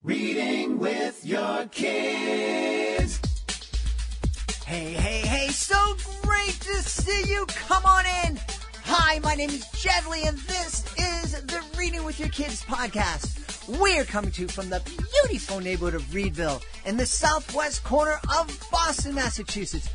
Reading with your kids. Hey, so great to see you. Come on in. Hi, my name is Jedley, and this is the Reading with Your Kids podcast. We're coming to you from the beautiful neighborhood of Reedville in the southwest corner of Boston, Massachusetts.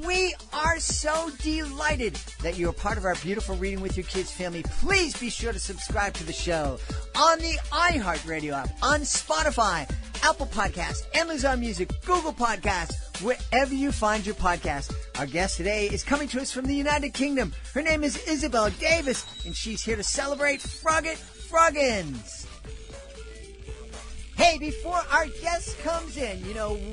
We are so delighted that you're part of our beautiful Reading with Your Kids family. Please be sure to subscribe to the show on the iHeartRadio app, on Spotify, Apple Podcasts, Amazon Music, Google Podcasts, wherever you find your podcast. Our guest today is coming to us from the United Kingdom. Her name is Isabel Davis, and she's here to celebrate Froggit Froggins. Hey, before our guest comes in,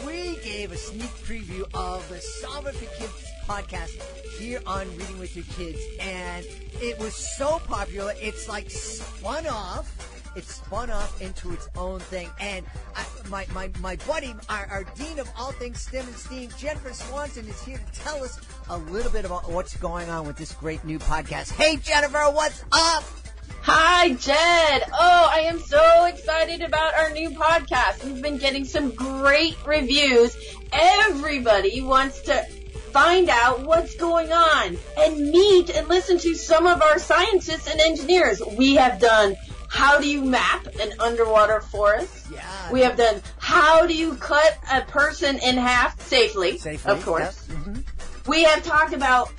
we gave a sneak preview of the Solve It for Kids podcast here on Reading with Your Kids, and it was so popular, it's like spun off. It spun off into its own thing. And my buddy, our dean of all things STEM and STEAM, Jennifer Swanson, is here to tell us a little bit about what's going on with this great new podcast. Hey, Jennifer, what's up? Hi, Jed. Oh, I am so excited about our new podcast. We've been getting some great reviews. Everybody wants to find out what's going on and meet and listen to some of our scientists and engineers. We have done how do you map an underwater forest? Yeah. We have done how do you cut a person in half safely, of course. Yep. Mm-hmm. We have talked about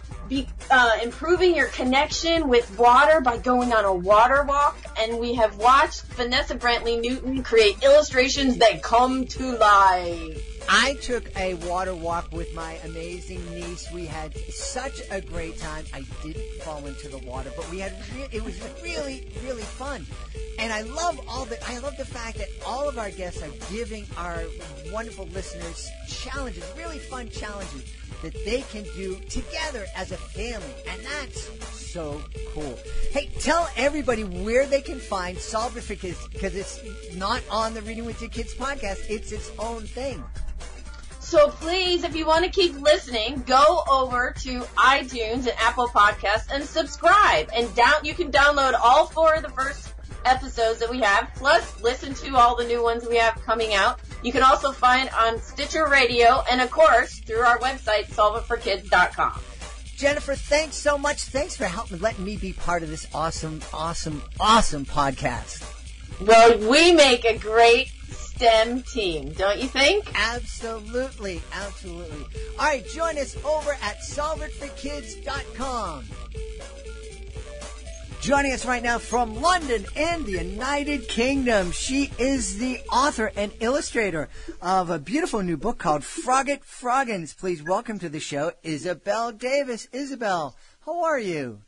improving your connection with water by going on a water walk, and we have watched Vanessa Brantley Newton create illustrations that come to life. I took a water walk with my amazing niece. We had such a great time. I didn't fall into the water, but it was really, really fun. And I love the fact that all of our guests are giving our wonderful listeners challenges, really fun challenges that they can do together as a family. And that's so cool. Hey, tell everybody where they can find Solve It for Kids, because it's not on the Reading with Your Kids podcast. It's its own thing. So please, if you want to keep listening, go over to iTunes and Apple Podcasts and subscribe. And you can download all 4 of the first episodes that we have, plus listen to all the new ones we have coming out. You can also find on Stitcher Radio and, of course, through our website, solveitforkids.com. Jennifer, thanks so much. Thanks for letting me be part of this awesome podcast. Well, we make a great STEM team, don't you think? Absolutely. All right, join us over at solveitforkids.com. Joining us right now from London and the United Kingdom, she is the author and illustrator of a beautiful new book called Froggit Froggins. Please welcome to the show, Isabel Davis. Isabel, how are you?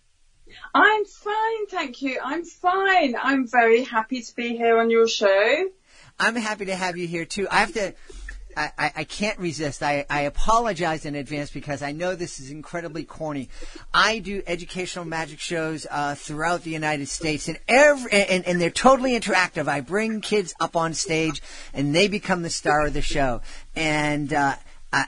I'm fine, thank you. I'm fine. I'm very happy to be here on your show. I'm happy to have you here, too. I can't resist. I apologize in advance because I know this is incredibly corny. I do educational magic shows throughout the United States, and they're totally interactive. I bring kids up on stage, and they become the star of the show. And I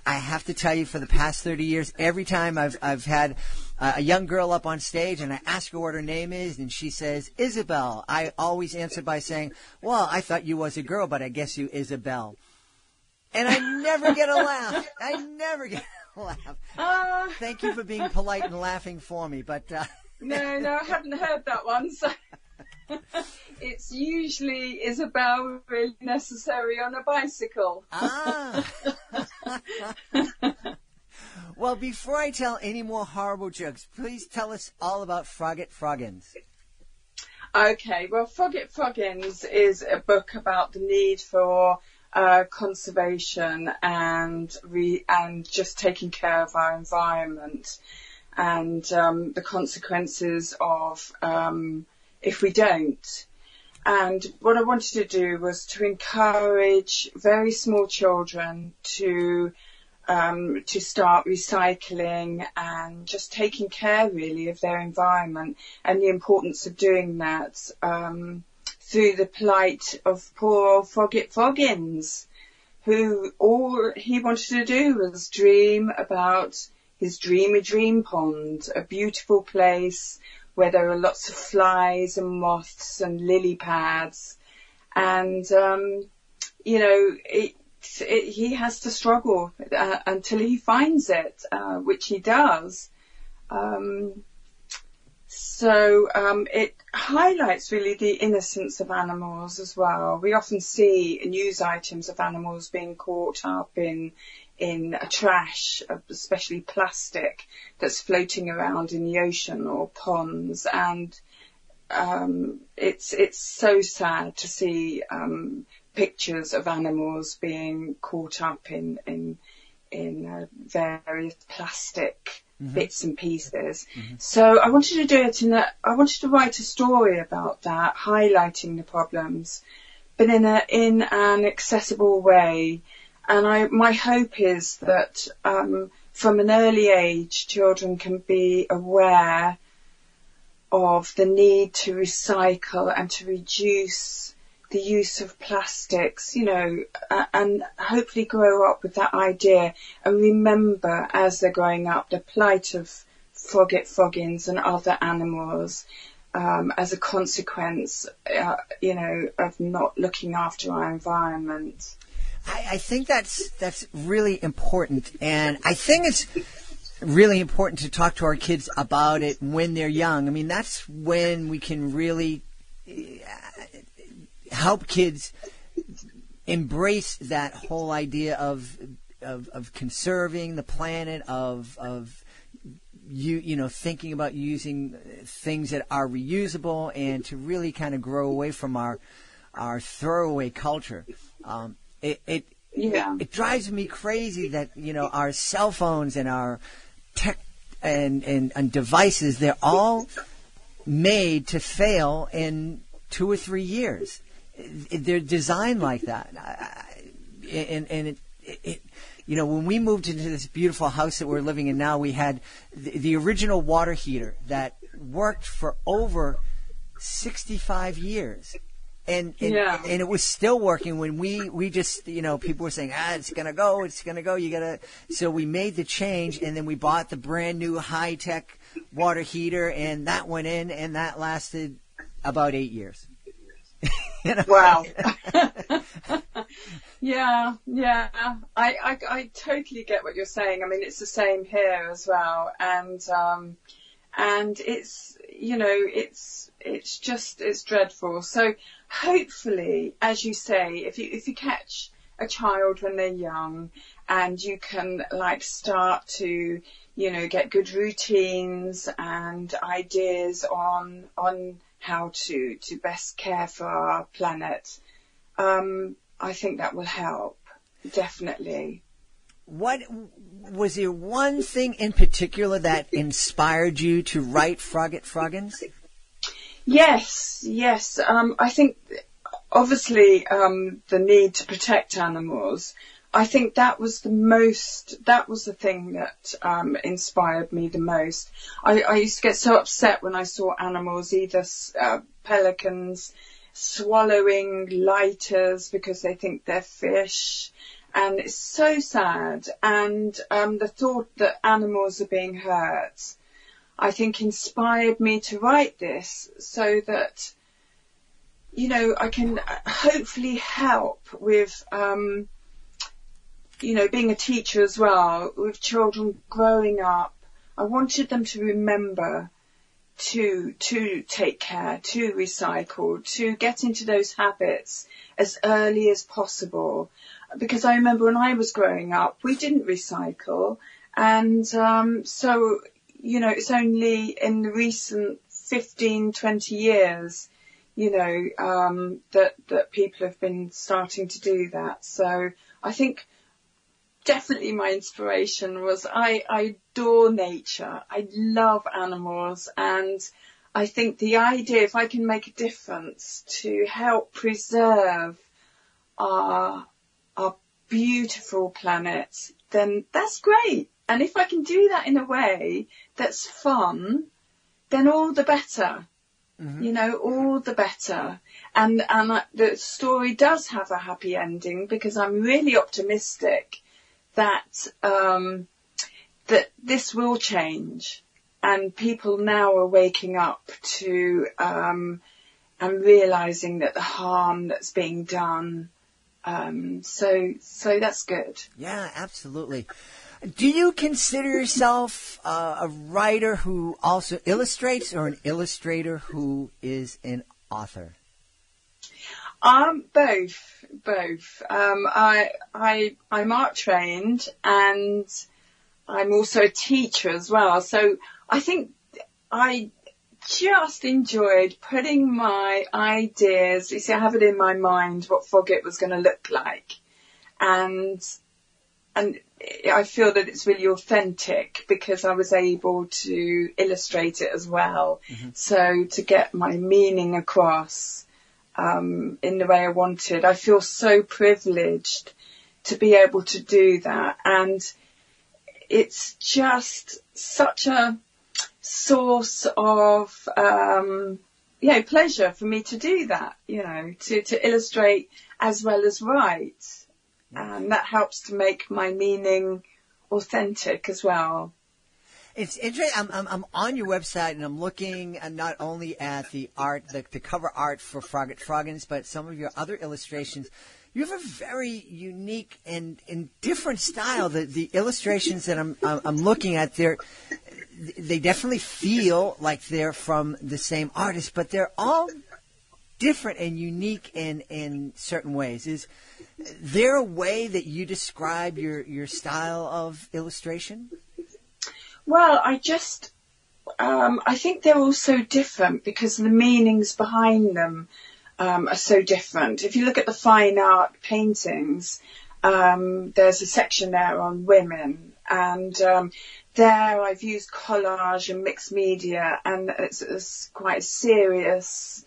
have to tell you, for the past 30 years, every time I've had a young girl up on stage and I ask her what her name is and she says, Isabel, I always answer by saying, well, I thought you was a girl, but I guess you Isabel. And I never get a laugh. Thank you for being polite and laughing for me. But No, I haven't heard that one. So it's usually Isabel really necessary on a bicycle. Well, before I tell any more horrible jokes, please tell us all about Froggit Froggins. Okay, well, Froggit Froggins is a book about the need for conservation and just taking care of our environment and the consequences of if we don't. And what I wanted to do was to encourage very small children to start recycling and just taking care really of their environment, and the importance of doing that through the plight of poor old Froggit Froggins, who all he wanted to do was dream about his dream pond, a beautiful place where there are lots of flies and moths and lily pads. And he has to struggle until he finds it, which he does. So it highlights really the innocence of animals as well. We often see news items of animals being caught up in trash, especially plastic, that's floating around in the ocean or ponds, and it's so sad to see pictures of animals being caught up in various plastic bits and pieces. So I wanted to write a story about that, highlighting the problems, but in an accessible way. And my hope is that from an early age, children can be aware of the need to recycle and to reduce the use of plastics, and hopefully grow up with that idea and remember as they're growing up the plight of Froggit Froggins and other animals as a consequence, of not looking after our environment. I think that's really important, and I think it's really important to talk to our kids about it when they're young. I mean, that's when we can really help kids embrace that whole idea of conserving the planet, of thinking about using things that are reusable, and to really kind of grow away from our throwaway culture. It drives me crazy that our cell phones and our tech and devices, they're all made to fail in 2 or 3 years. They're designed like that, and when we moved into this beautiful house that we're living in now, we had the original water heater that worked for over 65 years. And it was still working when we just, people were saying, it's going to go, so we made the change, and then we bought the brand new high-tech water heater, and that went in, and that lasted about 8 years. Wow. Yeah. I totally get what you're saying. I mean, it's the same here as well. And it's, it's dreadful. So hopefully, as you say, if you catch a child when they're young, and you can start to, get good routines and ideas on how to best care for our planet, I think that will help, definitely. What was there one thing in particular that inspired you to write Froggit Froggins? Yes. I think obviously the need to protect animals. I think that was the thing that inspired me the most. I used to get so upset when I saw animals, either pelicans swallowing lighters because they think they're fish, and it's so sad. And the thought that animals are being hurt, I think, inspired me to write this, so that I can hopefully help with being a teacher as well, with children growing up. I wanted them to remember to take care, to recycle, to get into those habits as early as possible. Because I remember when I was growing up, we didn't recycle. And so, it's only in the recent 15, 20 years, that people have been starting to do that. So I think definitely my inspiration was I adore nature. I love animals, and I think the idea, if I can make a difference to help preserve our beautiful planet, then that's great. And if I can do that in a way that's fun, then all the better. All the better. And the story does have a happy ending, because I'm really optimistic that that this will change, and people now are waking up to and realising that the harm that's being done So that's good. Yeah, absolutely. Do you consider yourself a writer who also illustrates, or an illustrator who is an author? Both. I'm art trained, and I'm also a teacher as well. So I think I just enjoyed putting my ideas. You see, I have it in my mind what Froggit was going to look like, and I feel that it's really authentic because I was able to illustrate it as well. Mm-hmm. So to get my meaning across in the way I wanted, I feel so privileged to be able to do that, and it's just such a source of pleasure for me to do that, to illustrate as well as write. And that helps to make my meaning authentic as well. It's interesting. I'm on your website, and I'm looking not only at the art, the cover art for Froggit Froggins, but some of your other illustrations. You have a very unique and different style. The illustrations that I'm looking at, they definitely feel like they're from the same artist, but they're all different and unique in certain ways. Is there a way that you describe your style of illustration? Well, I think they're all so different because the meanings behind them are so different. If you look at the fine art paintings, there's a section there on women, and there I've used collage and mixed media, and it's quite serious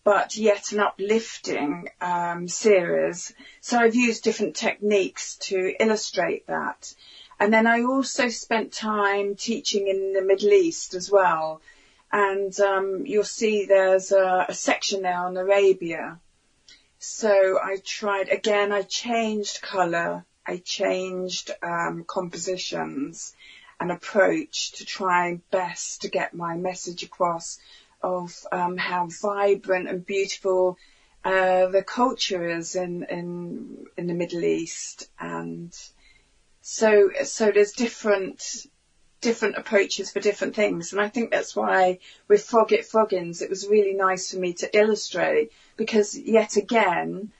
but yet an uplifting series. So I've used different techniques to illustrate that. And then I also spent time teaching in the Middle East as well. And you'll see there's a section there on Arabia. So I changed colour, I changed compositions and approach to try best to get my message across of how vibrant and beautiful the culture is in the Middle East. And so there's different approaches for different things, and I think that's why with Froggit Froggins it was really nice for me to illustrate, because yet again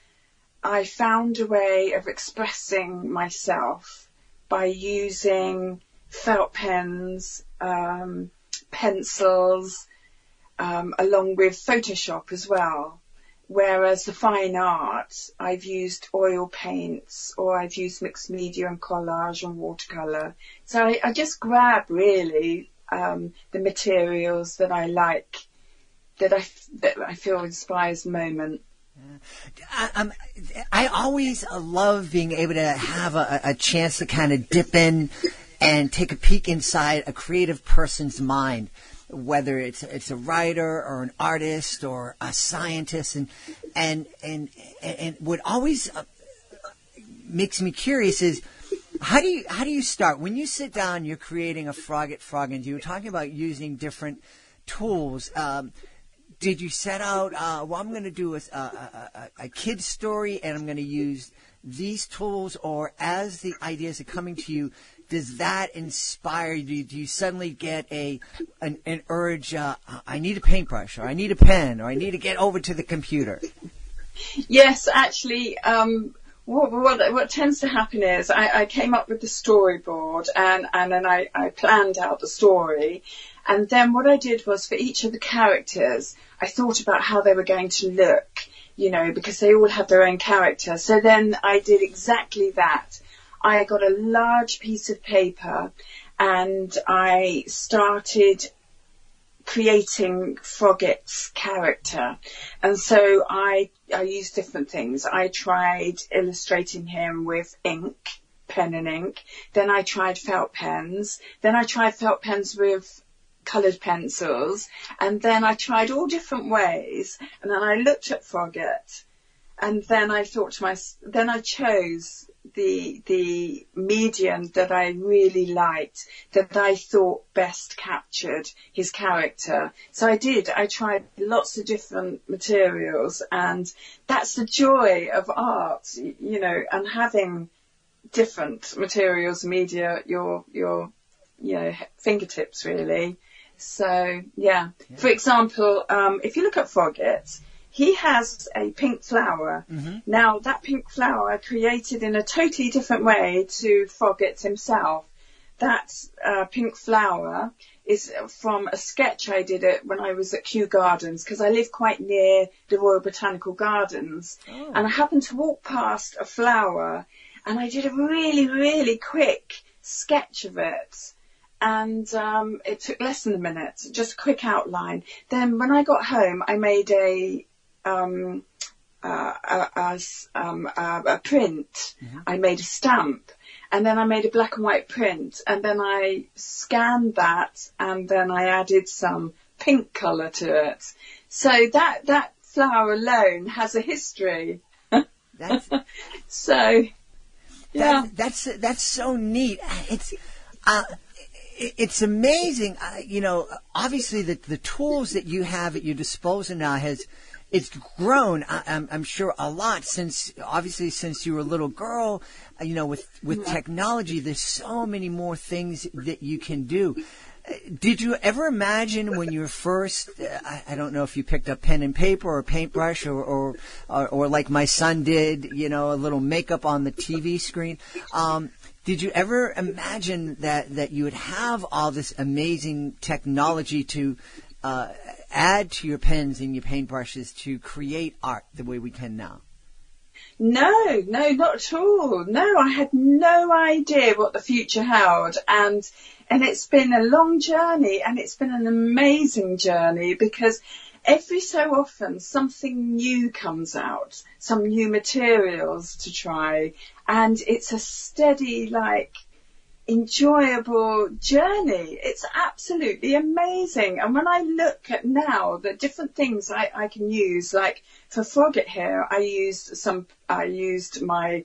I found a way of expressing myself by using felt pens, pencils, along with Photoshop as well. Whereas the fine art, I've used oil paints, or I've used mixed media and collage and watercolour. So I just grab really the materials that I like, that I feel inspires the moment. I always love being able to have a chance to kind of dip in and take a peek inside a creative person's mind, whether it's a writer or an artist or a scientist, and what always makes me curious is how do you start when you sit down? You're creating a Froggit Froggins. You were talking about using different tools. Did you set out? Well, I'm going to do a kid's story, and I'm going to use these tools, or as the ideas are coming to you, does that inspire you? Do you suddenly get an urge, I need a paintbrush, or I need a pen, or I need to get over to the computer? Yes, actually, what tends to happen is I came up with the storyboard, and then I planned out the story. And then what I did was, for each of the characters, I thought about how they were going to look, because they all have their own character. So then I did exactly that. I got a large piece of paper and I started creating Froggit's character. And so I used different things. I tried illustrating him with ink, pen and ink. Then I tried felt pens. Then I tried felt pens with coloured pencils. And then I tried all different ways. And then I looked at Froggit. And then I thought to myself, then I chose the medium that I really liked, that I thought best captured his character. So I tried lots of different materials, and that's the joy of art, you know, and having different materials, media, your fingertips really. So yeah. For example, if you look at Froggit, he has a pink flower. Mm-hmm. Now that pink flower I created in a totally different way to Froggit himself. That pink flower is from a sketch I did when I was at Kew Gardens, because I live quite near the Royal Botanical Gardens. Oh. And I happened to walk past a flower, and I did a really, really quick sketch of it. And it took less than a minute, just a quick outline. Then when I got home, I made a print. Mm-hmm. I made a stamp, and then I made a black and white print, and then I scanned that, and then I added some pink colour to it. So that flower alone has a history. That's so. Yeah. That's so neat. It's amazing. You know, obviously the tools that you have at your disposal now it's grown, I'm sure, a lot since you were a little girl. You know, with technology, there's so many more things that you can do. Did you ever imagine when you were first, I don't know if you picked up pen and paper or paintbrush or like my son did, you know, a little makeup on the TV screen. Did you ever imagine that you would have all this amazing technology to add to your pens and your paintbrushes to create art the way we can now? No, not at all. No, I had no idea what the future held. And it's been a long journey, and it's been an amazing journey, because every so often something new comes out, some new materials to try, and it's a steady, enjoyable journey. It's absolutely amazing. And when I look at now the different things I can use, like for Froggit here, I used my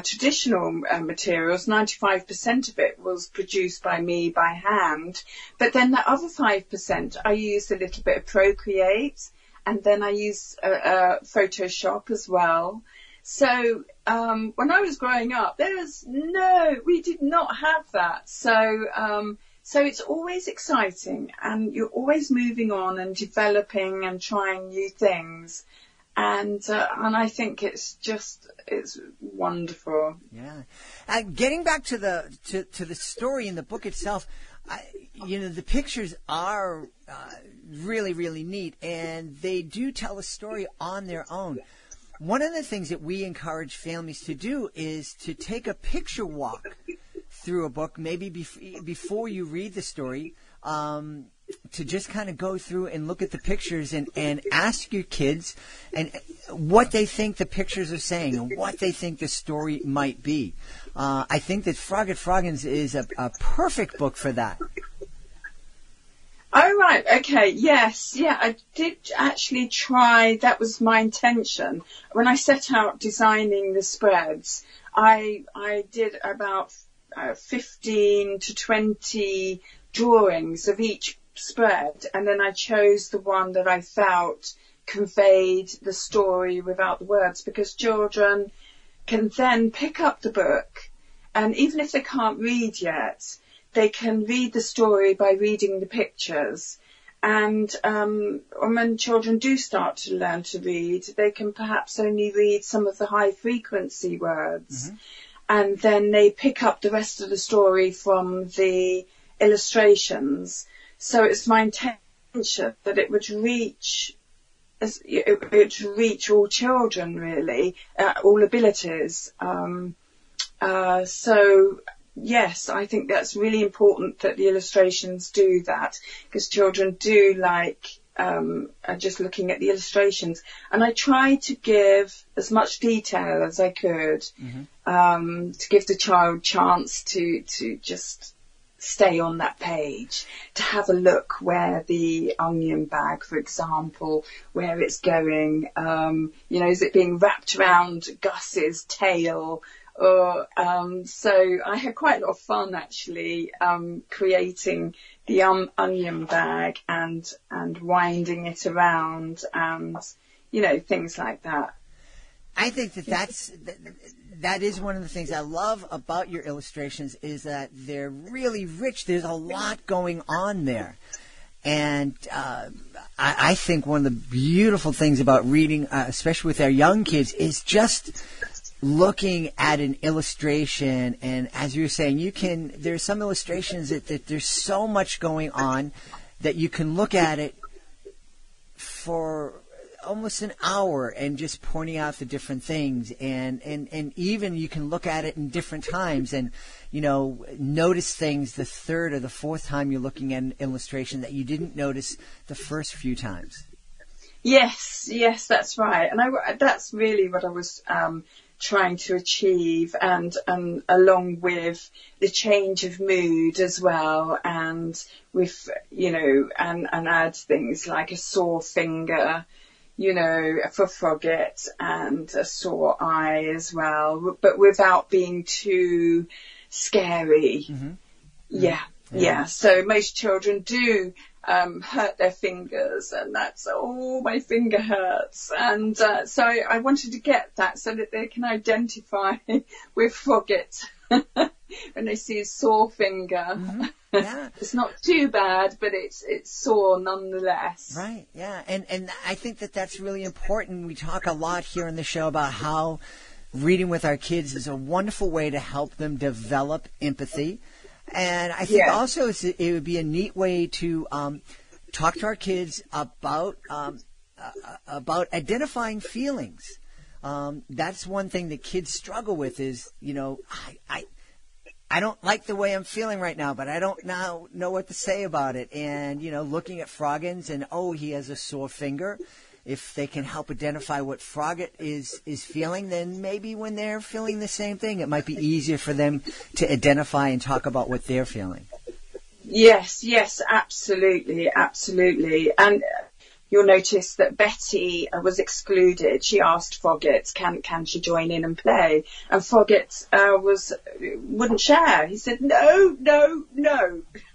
traditional materials. 95% of it was produced by me by hand, but then the other 5% I used a little bit of Procreate, and then I used Photoshop as well. So when I was growing up, we did not have that. So it's always exciting, and you're always moving on and developing and trying new things. And I think it's wonderful. Yeah. Getting back to the story in the book itself, the pictures are really, really neat, and they do tell a story on their own. One of the things that we encourage families to do is to take a picture walk through a book, maybe before you read the story, to just kind of go through and look at the pictures and ask your kids and what they think the pictures are saying and what they think the story might be. I think that Froggit Froggins is a perfect book for that. Oh, right. Okay. Yes. Yeah, I did actually try. That was my intention. When I set out designing the spreads, I did about 15 to 20 drawings of each spread, and then I chose the one that I felt conveyed the story without the words, because children can then pick up the book, and even if they can't read yet, they can read the story by reading the pictures. And when children do start to learn to read, they can perhaps only read some of the high frequency words. Mm-hmm. And then they pick up the rest of the story from the illustrations. So it's my intention that it would reach all children, really, all abilities. So yes, I think that's really important that the illustrations do that, because children do like just looking at the illustrations. And I tried to give as much detail as I could, mm-hmm. To give the child a chance to just stay on that page, to have a look where the onion bag, for example, where it's going, is it being wrapped around Gus's tail, Or so I had quite a lot of fun actually creating the onion bag and winding it around and things like that. I think that is one of the things I love about your illustrations is that they're really rich. There's a lot going on there. And I think one of the beautiful things about reading, especially with our young kids, is just looking at an illustration. And as you were saying, there's some illustrations that there's so much going on that you can look at it for almost an hour and just pointing out the different things, and even you can look at it in different times and notice things the third or the fourth time you're looking at an illustration that you didn't notice the first few times. Yes, that's right, and that's really what I was trying to achieve, and along with the change of mood as well, and with and add things like a sore finger, for Froggit, and a sore eye as well, but without being too scary. Mm-hmm. Yeah. So most children do hurt their fingers, and that's, my finger hurts. And so I wanted to get that so that they can identify with Froggit when they see a sore finger. Mm-hmm. Yeah. It's not too bad, but it's sore nonetheless. Right, yeah. And I think that's really important. We talk a lot here on the show about how reading with our kids is a wonderful way to help them develop empathy. And I think also it would be a neat way to talk to our kids about identifying feelings. That's one thing that kids struggle with is, I don't like the way I'm feeling right now, but I don't now know what to say about it. And, looking at Froggins and, he has a sore finger. If they can help identify what Froggit is feeling, then maybe when they're feeling the same thing, it might be easier for them to identify and talk about what they're feeling. Yes, absolutely. And you'll notice that Betty was excluded. She asked Froggit, can she join in and play? And Froggit wouldn't share. He said, no.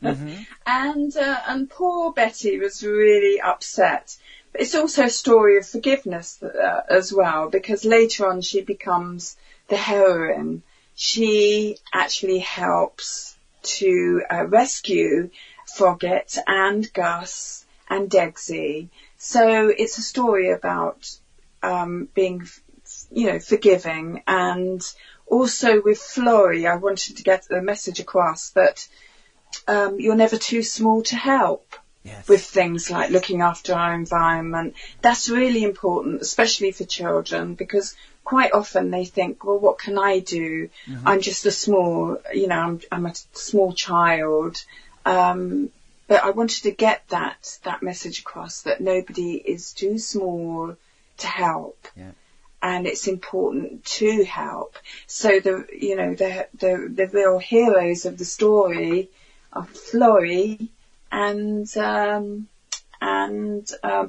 Mm-hmm. And poor Betty was really upset. But it's also a story of forgiveness as well, because later on she becomes the heroine. She actually helps to rescue Froggit and Gus and Degsy. So it's a story about being, forgiving. And also with Florrie, I wanted to get the message across that you're never too small to help. Yes. With things like looking after our environment. That's really important, especially for children, because quite often they think, well, what can I do? Mm-hmm. I'm just a small, I'm a small child. But I wanted to get that message across, that nobody is too small to help. Yeah. And it's important to help. So the real heroes of the story are Florrie and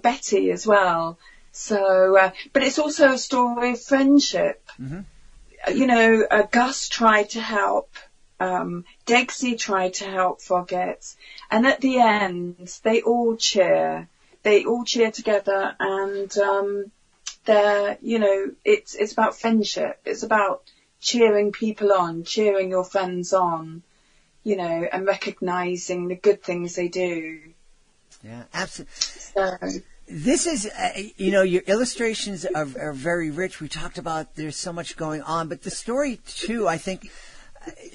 Betty as well. So, but it's also a story of friendship. Mm-hmm. Gus tried to help. Degsy tried to help Froggit, and at the end they all cheer. They all cheer together, and it's about friendship. It's about cheering people on, cheering your friends on, and recognising the good things they do. Yeah, absolutely. So, this is, your illustrations are very rich. We talked about there's so much going on, but the story too, I think,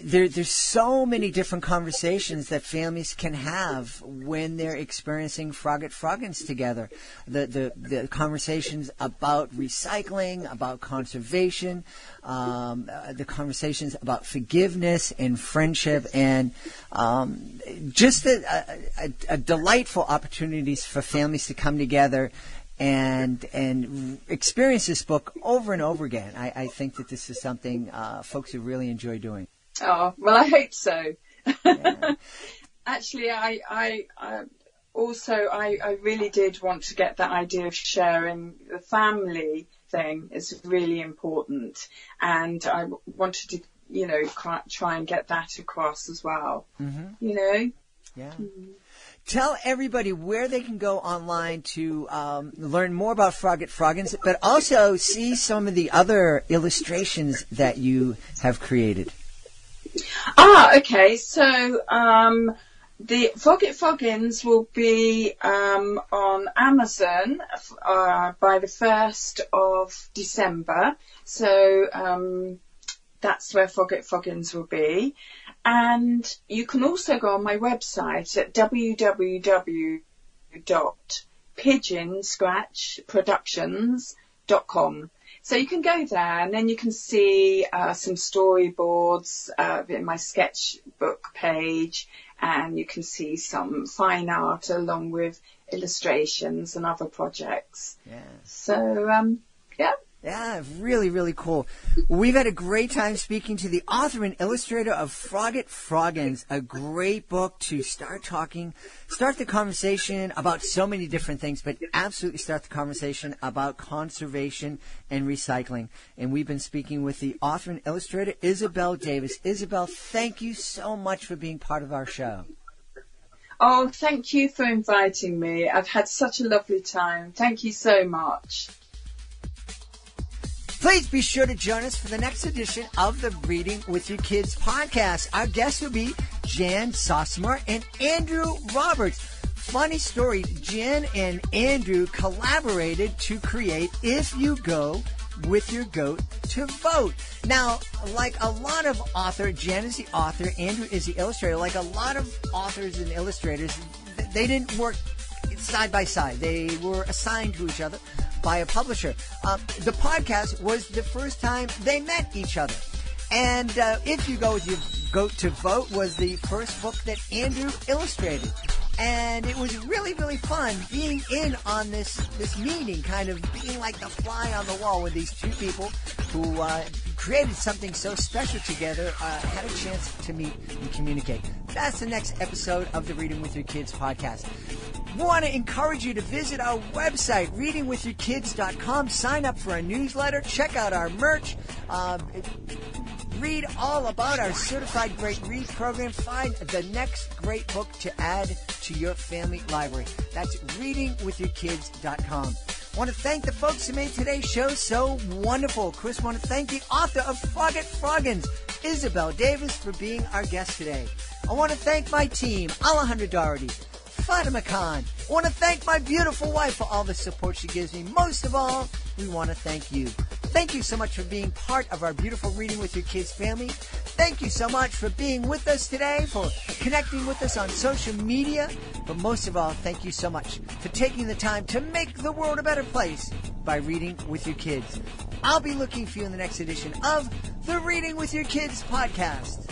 there's so many different conversations that families can have when they're experiencing Froggit Froggins together. The conversations about recycling, about conservation, the conversations about forgiveness and friendship, and just a delightful opportunities for families to come together and experience this book over and over again. I think that this is something folks would really enjoy doing. Oh, well, I hope so. Yeah. Actually, I really did want to get that idea of sharing the thing is really important, and I wanted to, you know, try and get that across as well. Mm-hmm. You know? Yeah. Mm-hmm. Tell everybody where they can go online to learn more about Froggit Froggins, but also see some of the other illustrations that you have created. Okay. So the Froggit Froggins will be on Amazon by the 1st of December. So that's where Froggit Froggins will be. And you can also go on my website at www.pigeonscratchproductions.com. So you can go there, and then you can see some storyboards in my sketchbook page, and you can see some fine art along with illustrations and other projects. Yeah. So, yeah. Yeah, really, really cool. We've had a great time speaking to the author and illustrator of Froggit Froggins, a great book to start the conversation about so many different things, but absolutely start the conversation about conservation and recycling. And we've been speaking with the author and illustrator, Isabel Davis. Isabel, thank you so much for being part of our show. Oh, thank you for inviting me. I've had such a lovely time. Thank you so much. Please be sure to join us for the next edition of the Reading with Your Kids podcast. Our guests will be Jan Sossamer and Andrew Roberts. Funny story, Jan and Andrew collaborated to create If You Go With Your Goat to Vote. Now, like a lot of authors, Jan is the author, Andrew is the illustrator. Like a lot of authors and illustrators, they didn't work side by side. They were assigned to each other by a publisher. The podcast was the first time they met each other. And If You Go With Your Goat to Vote was the first book that Andrew illustrated. And it was really, really fun being in on this meeting, kind of being like the fly on the wall with these two people who created something so special together, had a chance to meet and communicate. That's the next episode of the Reading With Your Kids podcast. We want to encourage you to visit our website, readingwithyourkids.com. Sign up for our newsletter. Check out our merch. Read all about our Certified Great Read program. Find the next great book to add to your family library. That's readingwithyourkids.com. I want to thank the folks who made today's show so wonderful. Chris, I want to thank the author of Froggit Froggins, Isabel Davis, for being our guest today. I want to thank my team, Alejandra Doherty, Fatima Khan. I want to thank my beautiful wife for all the support she gives me. Most of all, we want to thank you. Thank you so much for being part of our beautiful Reading with Your Kids family. Thank you so much for being with us today, for connecting with us on social media. But most of all, thank you so much for taking the time to make the world a better place by reading with your kids. I'll be looking for you in the next edition of the Reading with Your Kids podcast.